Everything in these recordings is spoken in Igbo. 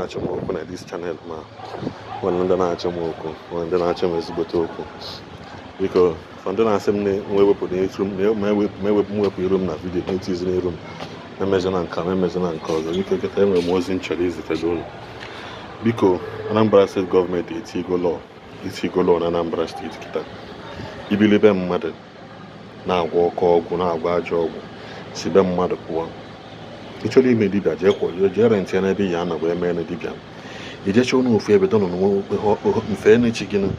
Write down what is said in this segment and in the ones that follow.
na-achọ m okwu na this channel ma nwere ndị na-achọ m okwu nwere ndị na-achọ m ezigbote okwu biko ndị na-asị m mwepụ iru m na vidiyo na-etiziri iru m na-emejọ na nke na-emejọ na nke ọzọ biko kịta enwere m ozi m chọrọ izitego ụlọ biko Anambra steeti gọọmenti etigo lọọ na Anambra steeti kịta ibili be mmadụ na-agwọ ọkọ ọgwụ na-agwọ ajọ ọgwụ si be mmadụ pụọ ịchọrọ ime dibịa jee rentị ya n'ebe ya na-agwa eme na dibịa ijecha ọnụ ofu ebe dọnọ mfe n'echi gị.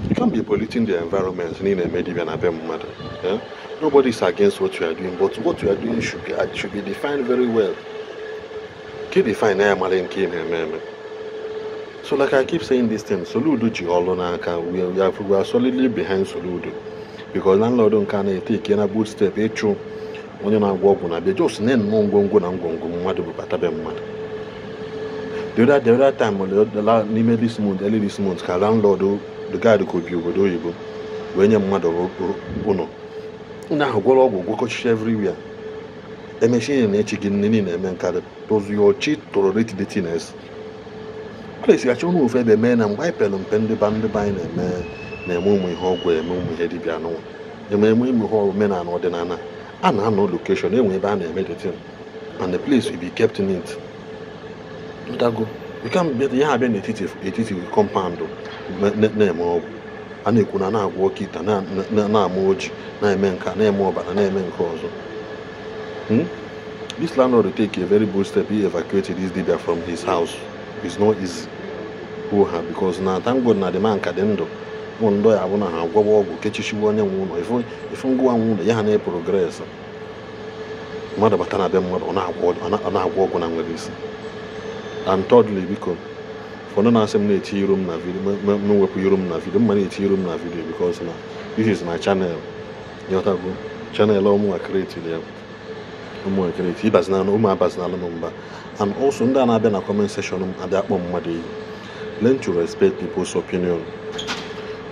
You can't be polluting the environment in a media and matter. Yeah? Nobody is against what you are doing, but what you are doing should be defined very well. Keep define so like I keep saying this thing, Soludo Jiolonaka, we are solidly behind Soludo. Because landlord don't can take a good step, true. When you're not walking, I just name no go mad. The other time, early this month, landlord. The guy that could be over there, when your mother no. Now, go everywhere. A machine and a chicken in a man card, those your cheat tolerate the thinness. Place your children with a man and wipe and pen the band by a man, Namomi Hogway, Momi Heady Piano. The man who men are not an Anna. And I know location, they will ban a medicine. And the place will be kept in it. Go. You can't be the having a titty compound. Name of and you could not walk it and na moji, na menka, na more, but a name cause. This landlord will take a very bold step. He evacuated this dibia from his house. It's not easy. Because now, thank God, now the man cadendo. One day I want to have go catch you one if you go on the Yahane progress. Mother Batana them on our walk on this. And thirdly, because for no assembly room na video, no room na video, money room na video because now this is my channel. You know channel more creative there. More creative. And also in the comment section at that moment, learn to respect people's opinion.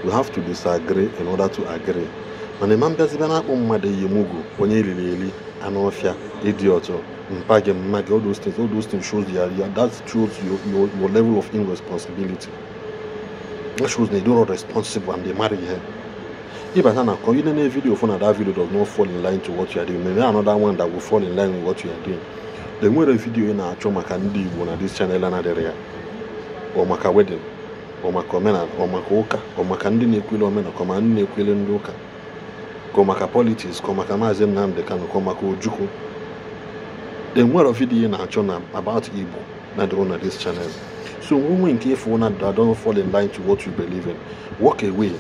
We have to disagree in order to agree. And the man does not mad yemugu when you really anofia idiot. All those things shows that shows your level of irresponsibility. That shows they do not responsible and they marry her. If I can you a video for that video does not fall in line to what you are doing, maybe another one that will fall in line with what you are doing. Then where a video in a choma can do on this channel and area or maka wedding or makomena or makoka or makandi nequilomena command nequilendoka. Komaka politics, komaka mazen nam de can komako juku. Then what of video in Achona about Igbo, not on this channel. So women careful that don't fall in line to what you believe in. Walk away.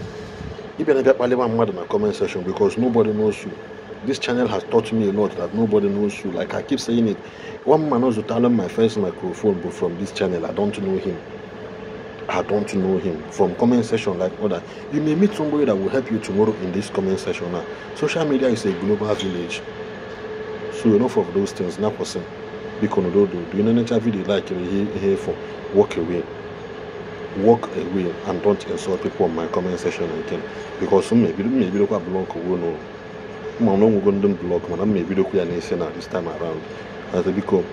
You better get my mother in the comment section because nobody knows you. This channel has taught me a lot that nobody knows you. Like I keep saying it. One man knows to tell my first microphone, but from this channel I don't know him. I don't know him. From comment section like other. You may meet somebody that will help you tomorrow in this comment section now. Social media is a global village. So enough of those things. Now, person, because do you know video like here for walk away, and don't insult people on my comment section again. Because some maybe look at block or no, I'm not going to block, man. Maybe look at this time around. As because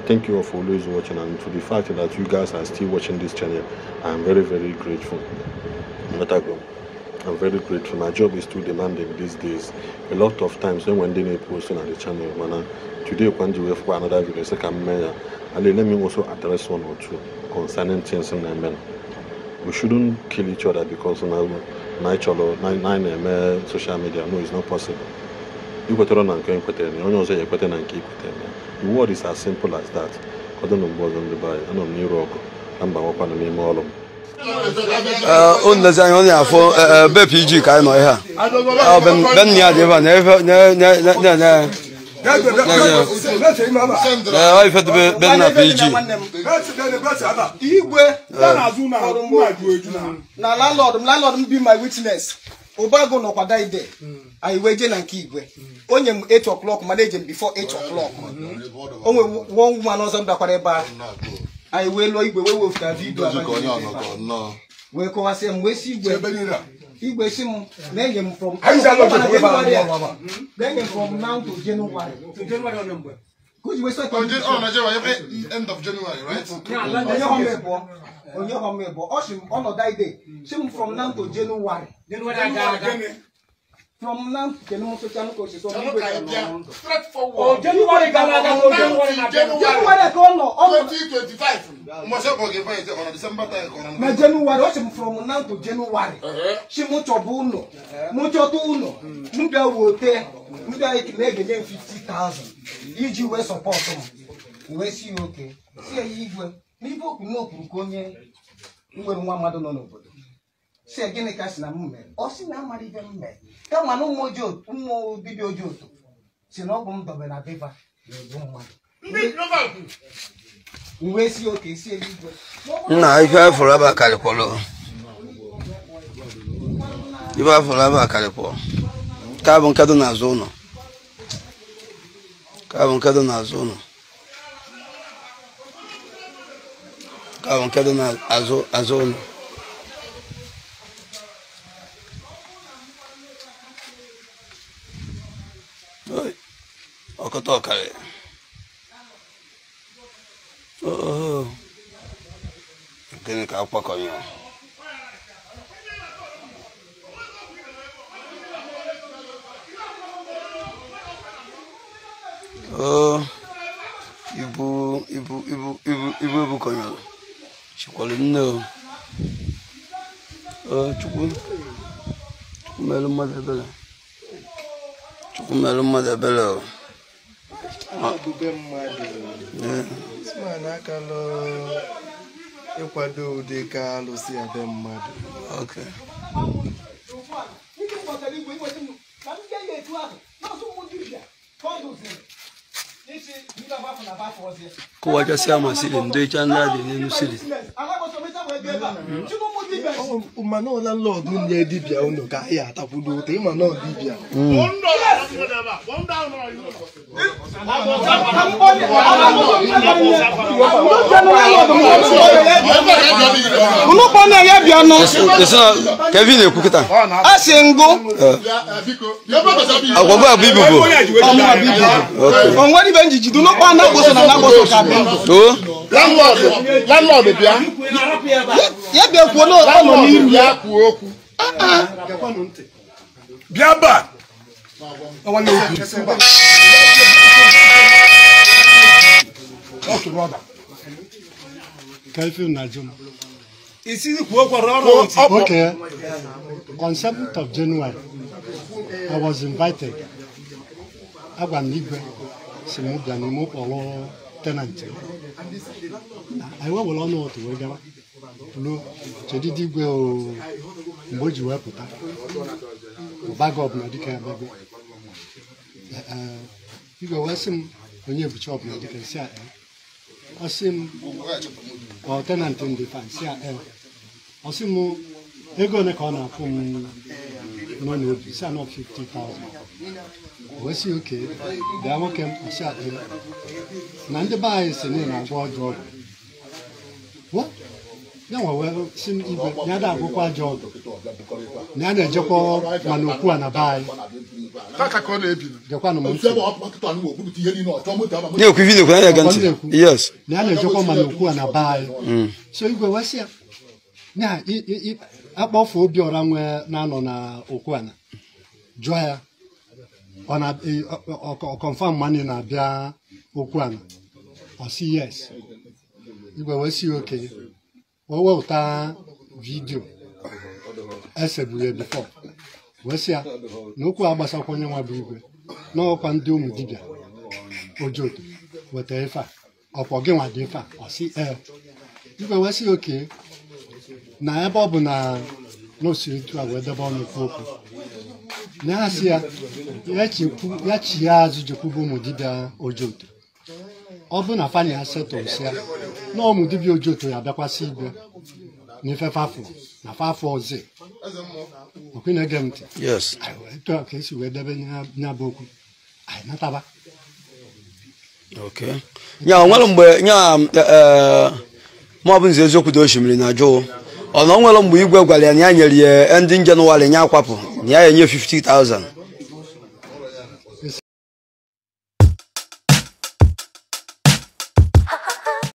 thank you all for always watching, and for the fact that you guys are still watching this channel, I'm very, very grateful. I'm very grateful. My job is too demanding these days. A lot of times when they posting on the channel, today when you have another video, and let me also address one or two concerning things in the men. We shouldn't kill each other because now social media. No, it's not possible. You got to run and keep it. The word is as simple as that. I don't know what's on the buy. I don't know rock. I'm about to name all of them. On the Zionia for BPG kind of here. Ben Yadiva never. I had been a PG. Now, landlord be my witness. Obago no died there. I waited and keep only 8 o'clock, managing before 8 o'clock. Only one woman was on the Pareba. I will like with the video. We call us him, we see where he was him, then from now to January. Which we say end of January, right? On your home, Oshim on a day. Shim from now to January. From now to January, straightforward. January 2025. December January, from now to January. She mucho buno, mucho tuno, muda wote, muda make 50,000. You will support them. We see okay. See you. People who know Kukonye, who will one mother no. Say again, a cash na mume. Or see now, Marie me. Come on, no mojo, no video joto. She no come to Benaviva. We see okay, see you. No, if you have forever Calipolo. You have forever Calipo. Carbon Cadona Zono. Carbon Cadona Zono. Carbon Cadona Azono. Okotokare. Oh, can I walk on you? Oh, Ibu Conyo. She called it no. Oh, Chukumelo Mother Bella. Chukumelo Mother Bella. Man, I can Ecuador, they can see a damn mad. Okay. Kwa just sama sili ndo chanda de nenu sili. Umano landlord nunye dibia uno ka ya tapudo te mano dibia. Uno pone ya biano. Eso Kevin ekukita. Asengo. Agwagwa abibubo. On wadi benji do no pa na goso na goso ka bengo. To landlord bia. Ya bia ku no ono ni bia ku oku. Bia ba. Awon no ku. Okay, brother. Kevin Najum. Okay. On 7th of January, I was invited. I was Ligwe, Simudanimo, or tenant. I will not know to wait. No, Jadi go Moju Waputa. Bag of Medica baby. You go Wesson when you have a shop, Medica. Osim or tenant in defense, Osimu, ego ne corner from no no, it's not 50,000. Was he okay? The American shot him. Nande buy is in a wardrobe. What? No, well, sim Yada Boka job. Nana Joko Manuku and a buy. Yes. Nana Joko Manuku and a buy. So you go, what's here? Now, about for Bioram Nana Okuana. Joya on a confirm money in a Bia Okuana. Or see yes. You go, what's you okay? Well, video. As I said before. What's here? No Kuabasa Konya Bible. No can do Mudiga. Ojo, whatever. Or forget what they found. Or see air. You go, what's okay? Na ebobu na no siritu a wedaba no koko na asia ya chi ya azujukubu mudibia ojoto obu na fani aseto sia na omudibia ojoto ya biakwasi igwe ni fefafu na fafu oze okina gemti yes to akesi wedaba nya boku ai nataba okay nya nwere mgbe nya ma bụ nze eziokwu do oshimiri na jo ono nwere mgbe igwe gwara ya na ya nyere ya ndị January nya akwapụ na ya enye 50,000